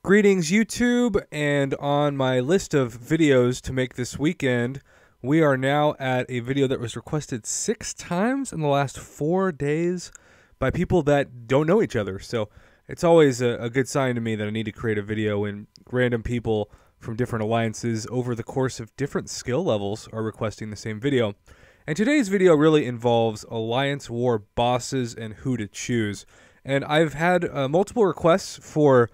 Greetings YouTube, and on my list of videos to make this weekend, we are now at a video that was requested 6 times in the last 4 days by people that don't know each other. So it's always a good sign to me that I need to create a video when random people from different alliances over the course of different skill levels are requesting the same video. And today's video really involves Alliance War bosses and who to choose. And I've had multiple requests for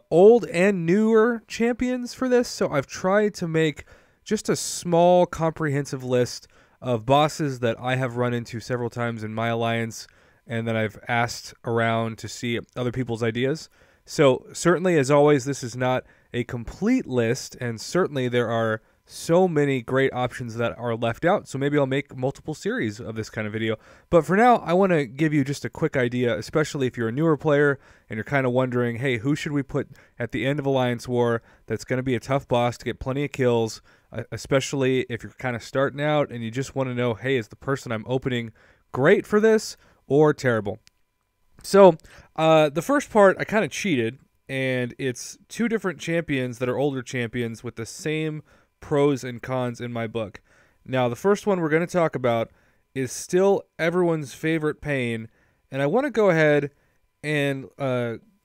old and newer champions for this, so I've tried to make just a small comprehensive list of bosses that I have run into several times in my alliance and that I've asked around to see other people's ideas. So certainly, as always, this is not a complete list, and certainly there are so many great options that are left out, so maybe I'll make multiple series of this kind of video. But for now, I want to give you just a quick idea, especially if you're a newer player and you're kind of wondering, hey, who should we put at the end of Alliance War that's going to be a tough boss to get plenty of kills, especially if you're kind of starting out and you just want to know, hey, is the person I'm opening great for this or terrible? So the first part, I kind of cheated, and it's 2 different champions that are older champions with the same pros and cons in my book. Now, the first one we're going to talk about is still everyone's favorite pain, and I want to go ahead and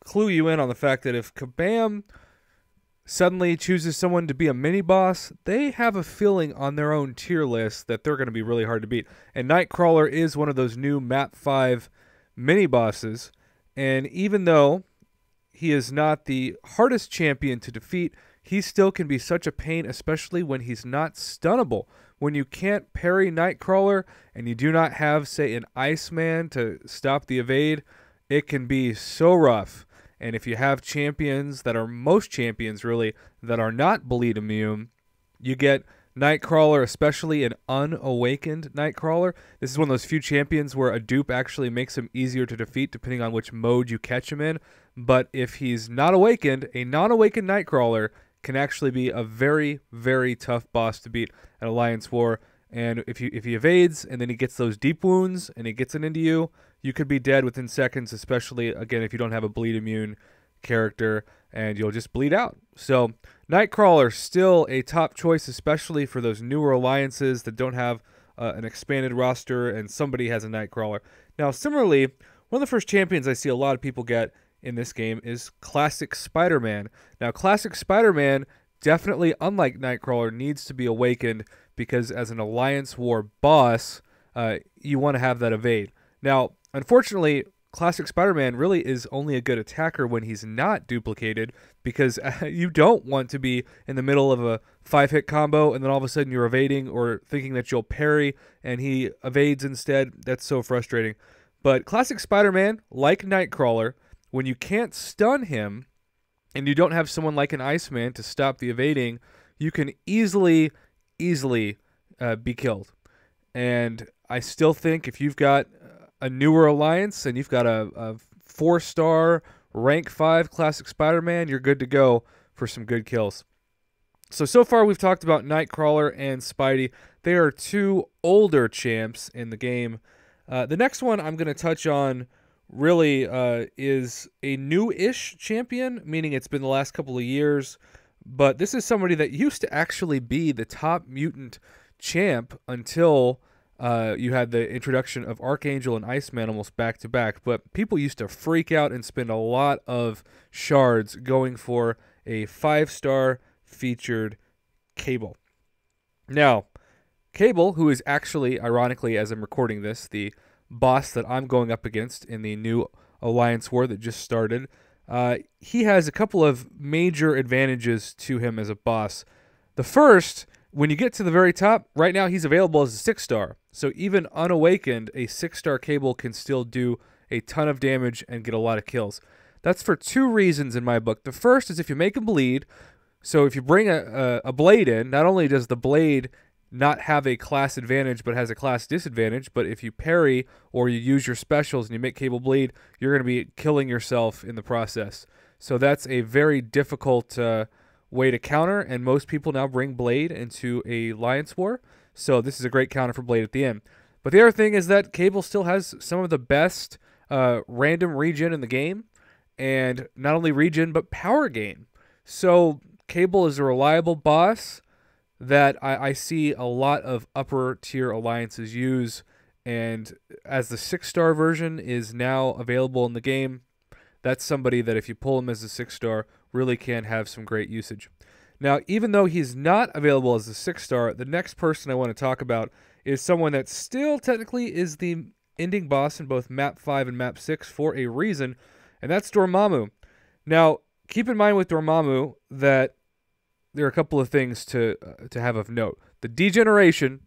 clue you in on the fact that if Kabam suddenly chooses someone to be a mini-boss, they have a feeling on their own tier list that they're going to be really hard to beat. And NIGHTCRAWLER is one of those new Map 5 mini-bosses, and even though he is not the hardest champion to defeat, he still can be such a pain, especially when he's not stunnable. When you can't parry NIGHTCRAWLER and you do not have, say, an Iceman to stop the evade, it can be so rough. And if you have champions that are, most champions really, that are not bleed immune, you get NIGHTCRAWLER, especially an unawakened NIGHTCRAWLER. This is one of those few champions where a dupe actually makes him easier to defeat depending on which mode you catch him in. But if he's not awakened, a non-awakened NIGHTCRAWLER can actually be a very, very tough boss to beat at Alliance War. And if he evades and then he gets those deep wounds and he gets it into you, you could be dead within seconds, especially, again, if you don't have a bleed immune character, and you'll just bleed out. So NIGHTCRAWLER still a top choice, especially for those newer alliances that don't have an expanded roster and somebody has a NIGHTCRAWLER. Now, similarly, one of the first champions I see a lot of people get in this game is Classic Spider-Man. Now, Classic Spider-Man, definitely, unlike NIGHTCRAWLER, needs to be awakened because as an Alliance War boss, you want to have that evade. Now, unfortunately, Classic Spider-Man really is only a good attacker when he's not duplicated, because you don't want to be in the middle of a 5-hit combo and then all of a sudden you're evading or thinking that you'll parry and he evades instead. That's so frustrating. But Classic Spider-Man, like NIGHTCRAWLER, when you can't stun him and you don't have someone like an Iceman to stop the evading, you can easily be killed. And I still think if you've got a newer alliance and you've got a 4-star rank 5 Classic Spider-Man, you're good to go for some good kills. So far we've talked about NIGHTCRAWLER and Spidey. They are 2 older champs in the game. The next one I'm going to touch on really is a new-ish champion, meaning it's been the last couple of years, but this is somebody that used to actually be the top mutant champ until you had the introduction of Archangel and Iceman almost back-to-back. But people used to freak out and spend a lot of shards going for a 5-star featured Cable. Now, Cable, who is actually, ironically, as I'm recording this, the boss that I'm going up against in the new Alliance War that just started, he has a couple of major advantages to him as a boss. The first, when you get to the very top, right now he's available as a 6-star. So even unawakened, a 6-star Cable can still do a ton of damage and get a lot of kills. That's for 2 reasons in my book. The first is if you make him bleed. So if you bring a blade in, not only does the blade not have a class advantage but has a class disadvantage, but if you parry or you use your specials and you make Cable bleed, you're going to be killing yourself in the process. So that's a very difficult way to counter, and most people now bring Blade into a Alliance War, so this is a great counter for Blade at the end. But the other thing is that Cable still has some of the best random regen in the game, and not only regen, but power gain. So Cable is a reliable boss that I see a lot of upper tier alliances use, and as the 6-star version is now available in the game, that's somebody that if you pull him as a 6-star, really can have some great usage. Now, even though he's not available as a 6-star, the next person I want to talk about is someone that still technically is the ending boss in both Map 5 and Map 6 for a reason, and that's Dormammu. Now, keep in mind with Dormammu that there are a couple of things to have of note. The degeneration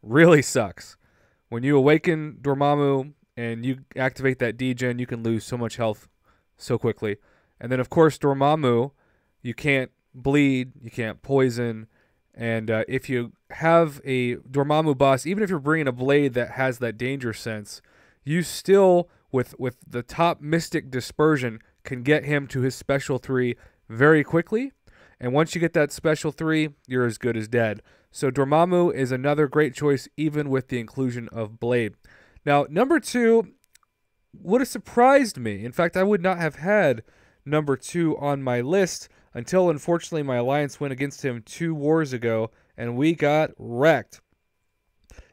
really sucks. When you awaken Dormammu and you activate that degen, you can lose so much health so quickly. And then, of course, Dormammu, you can't bleed, you can't poison, and if you have a Dormammu boss, even if you're bringing a blade that has that danger sense, you still, with the top Mystic Dispersion, can get him to his Special 3 very quickly. And once you get that Special 3, you're as good as dead. So Dormammu is another great choice, even with the inclusion of Blade. Now, number 2 would have surprised me. In fact, I would not have had number 2 on my list until, unfortunately, my alliance went against him 2 wars ago, and we got wrecked.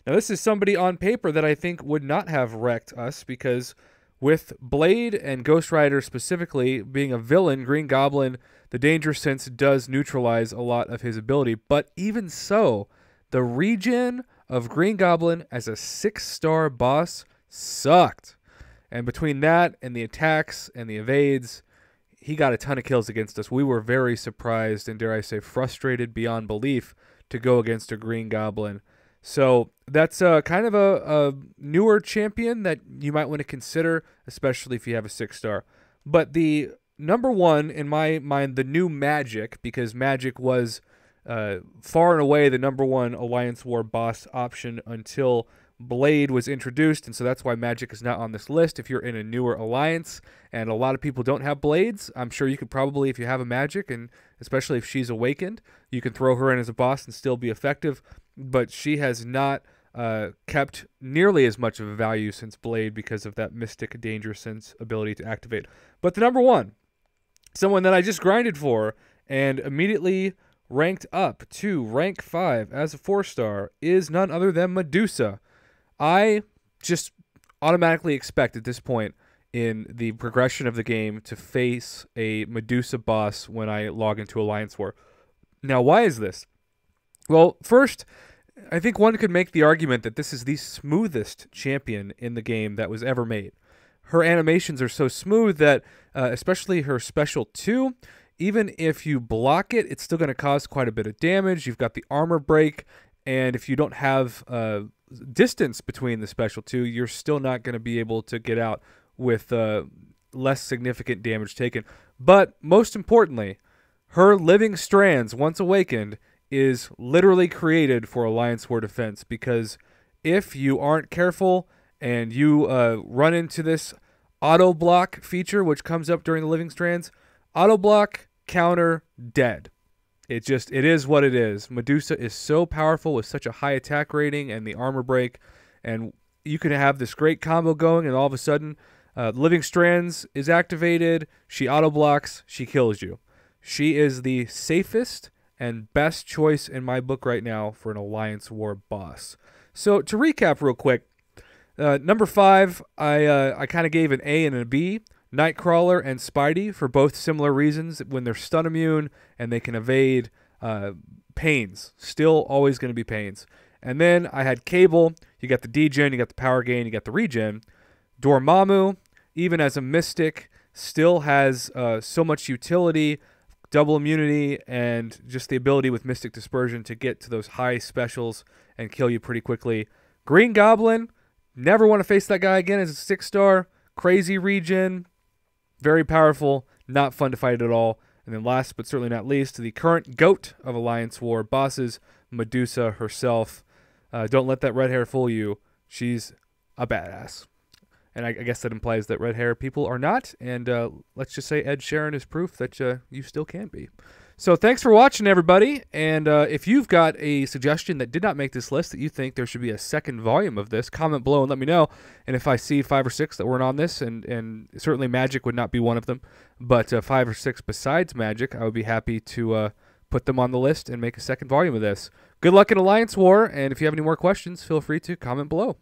Now, this is somebody on paper that I think would not have wrecked us, because with Blade and Ghost Rider specifically being a villain, Green Goblin, the danger sense does neutralize a lot of his ability. But even so, the regen of Green Goblin as a 6-star boss sucked. And between that and the attacks and the evades, he got a ton of kills against us. We were very surprised and, dare I say, frustrated beyond belief to go against a Green Goblin. So that's kind of a newer champion that you might want to consider, especially if you have a 6-star. But the number 1, in my mind, the new Magic, because Magic was far and away the number 1 Alliance War boss option until Blade was introduced, and so that's why Magic is not on this list. If you're in a newer alliance and a lot of people don't have blades, I'm sure you could probably, if you have a Magic, and especially if she's awakened, you can throw her in as a boss and still be effective. But she has not kept nearly as much of a value since Blade because of that Mystic Danger Sense ability to activate. But the number 1, someone that I just grinded for and immediately ranked up to rank 5 as a 4-star is none other than Medusa. I just automatically expect at this point in the progression of the game to face a Medusa boss when I log into Alliance War. Now, why is this? Well, first, I think one could make the argument that this is the smoothest champion in the game that was ever made. Her animations are so smooth that, especially her Special 2, even if you block it, it's still going to cause quite a bit of damage. You've got the armor break, and if you don't have distance between the Special 2, you're still not going to be able to get out with less significant damage taken. But most importantly, her Living Strands, once awakened, is literally created for Alliance War defense, because if you aren't careful and you run into this auto block feature, which comes up during the Living Strands, auto block, counter, dead. It is what it is. Medusa is so powerful with such a high attack rating and the armor break, and you can have this great combo going, and all of a sudden, Living Strands is activated, she auto blocks, she kills you. She is the safest and best choice in my book right now for an Alliance War boss. So to recap real quick, number 5, I kind of gave an A and a B. Nightcrawler and Spidey for both similar reasons. When they're stun immune and they can evade pains. Still always going to be pains. And then I had Cable. You got the degen, you got the power gain, you got the regen. Dormammu, even as a mystic, still has so much utility, double immunity, and just the ability with Mystic Dispersion to get to those high specials and kill you pretty quickly. Green Goblin, never want to face that guy again as a 6-star. Crazy regen, very powerful, not fun to fight at all. And then last but certainly not least, the current GOAT of Alliance War bosses, Medusa herself. Don't let that red hair fool you. She's a badass. And I guess that implies that red hair people are not. And let's just say Ed Sheeran is proof that you still can be. So thanks for watching, everybody. And if you've got a suggestion that did not make this list that you think there should be a second volume of this, comment below and let me know. And if I see 5 or 6 that weren't on this, and certainly Magic would not be one of them, but 5 or 6 besides Magic, I would be happy to put them on the list and make a second volume of this. Good luck in Alliance War, and if you have any more questions, feel free to comment below.